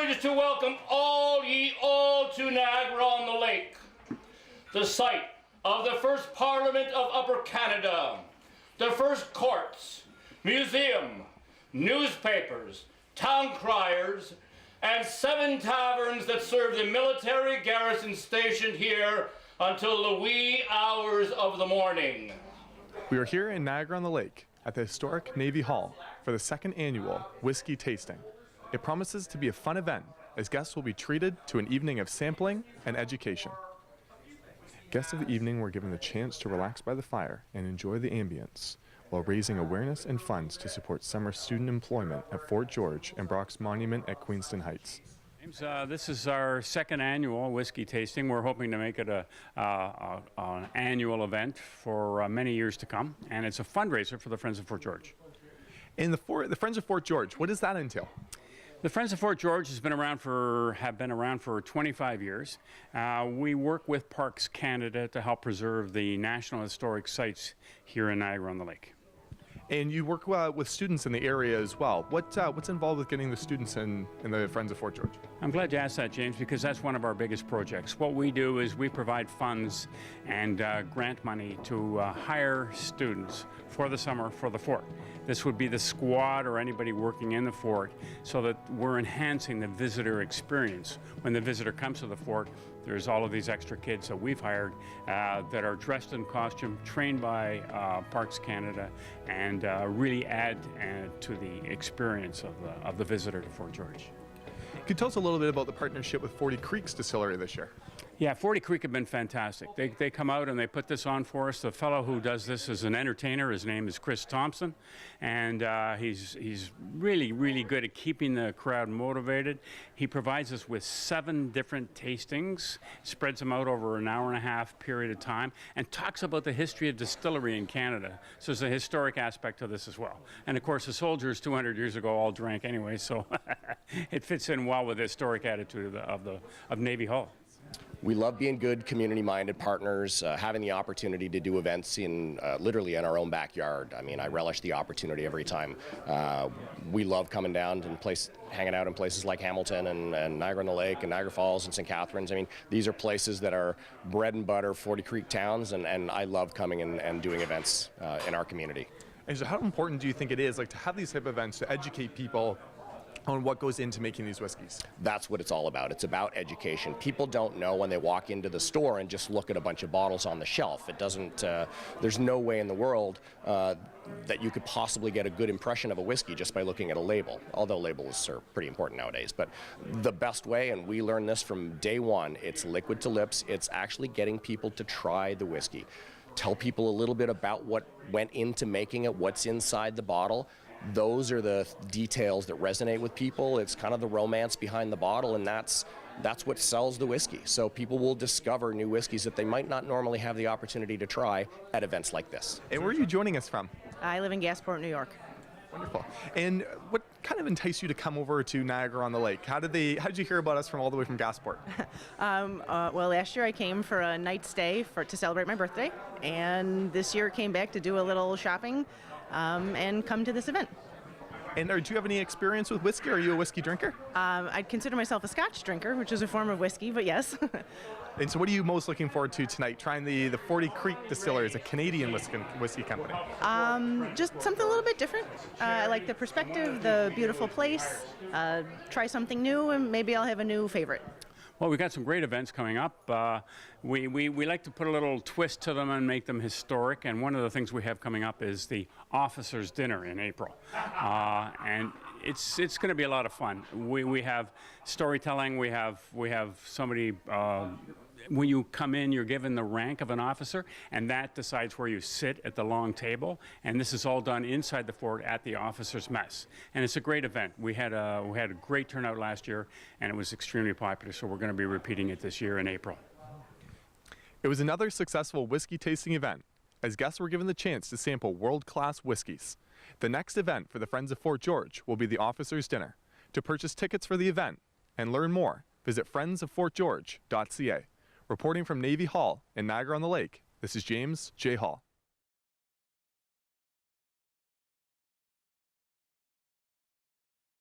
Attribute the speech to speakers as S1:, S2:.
S1: privileged to welcome all ye all to Niagara on the Lake, the site of the first Parliament of Upper Canada, the first courts, museum, newspapers, town criers, and 7 taverns that serve the military garrison stationed here until the wee hours of the morning.
S2: We are here in Niagara on the Lake at the historic Navy Hall for the 2nd annual Whisky Tasting. It promises to be a fun event as guests will be treated to an evening of sampling and education. Guests of the evening were given the chance to relax by the fire and enjoy the ambience while raising awareness and funds to support summer student employment at Fort George and Brock's Monument at Queenston Heights.
S3: James, this is our 2nd annual Whisky Tasting. We're hoping to make it an annual event for many years to come, and it's a fundraiser for the Friends of Fort George.
S2: And the Friends of Fort George, what does that entail?
S3: The Friends of Fort George have been around for 25 years. We work with Parks Canada to help preserve the National Historic Sites here in Niagara on the Lake.
S2: And you work with students in the area as well. What's involved with getting the students in the Friends of Fort George?
S3: I'm glad you asked that, James, because that's one of our biggest projects. What we do is we provide funds and grant money to hire students for the summer for the fort. This would be the squad or anybody working in the fort, so that we're enhancing the visitor experience. When the visitor comes to the fort, there's all of these extra kids that we've hired that are dressed in costume, trained by Parks Canada, and really add to the experience of the visitor to Fort George.
S2: Could you tell us a little bit about the partnership with 40 Creek Distillery this year?
S3: Yeah, 40 Creek have been fantastic. They come out and they put this on for us. The fellow who does this is an entertainer. His name is Chris Thompson, and he's really, really good at keeping the crowd motivated. He provides us with 7 different tastings, spreads them out over an hour-and-a-half period of time, and talks about the history of distillery in Canada. So there's a historic aspect to this as well. And of course, the soldiers 200 years ago all drank anyway, so it fits in well with the historic attitude of Navy Hall.
S4: We love being good community-minded partners, having the opportunity to do events literally in our own backyard. I mean, I relish the opportunity every time. We love coming down and hanging out in places like Hamilton and Niagara on the Lake and Niagara Falls and St. Catharines. I mean, these are places that are bread and butter Forty Creek towns, and I love coming and doing events in our community.
S2: And so how important do you think it is to have these type of events to educate people on what goes into making these whiskeys?
S4: That's what it's all about. It's about education. People don't know when they walk into the store and just look at a bunch of bottles on the shelf. It doesn't, there's no way in the world that you could possibly get a good impression of a whiskey just by looking at a label, although labels are pretty important nowadays. But the best way, and we learned this from day one, it's liquid to lips. It's actually getting people to try the whiskey. Tell people a little bit about what went into making it, what's inside the bottle. Those are the details that resonate with people. It's kind of the romance behind the bottle, and that's what sells the whiskey. So people will discover new whiskeys that they might not normally have the opportunity to try at events like this.
S2: And where are you joining us from?
S5: I live in Gasport, New York.
S2: Wonderful. And what kind of enticed you to come over to Niagara on the Lake? How did you hear about us from all the way from Gasport?
S5: Well, last year I came for a night stay to celebrate my birthday, and this year came back to do a little shopping and come to this event.
S2: And do you have any experience with whiskey? Are you a whiskey drinker?
S5: I'd consider myself a Scotch drinker, which is a form of whiskey, but yes.
S2: And so what are you most looking forward to tonight, trying the Forty Creek Distillery, a Canadian whiskey company?
S5: Just something a little bit different. I like the perspective, the beautiful place, try something new, and maybe I'll have a new favorite.
S3: Well, we've got some great events coming up. We like to put a little twist to them and make them historic, and one of the things we have coming up is the Officers' Dinner in April. And it's going to be a lot of fun. We have storytelling, we have somebody, when you come in, you're given the rank of an officer, and that decides where you sit at the long table. And this is all done inside the fort at the officers' mess. And it's a great event. We had a great turnout last year, and it was extremely popular, so we're going to be repeating it this year in April.
S2: It was another successful whiskey tasting event, as guests were given the chance to sample world-class whiskeys. The next event for the Friends of Fort George will be the Officers' Dinner. To purchase tickets for the event and learn more, visit friendsoffortgeorge.ca. Reporting from Navy Hall in Niagara on the Lake, this is James J. Hall.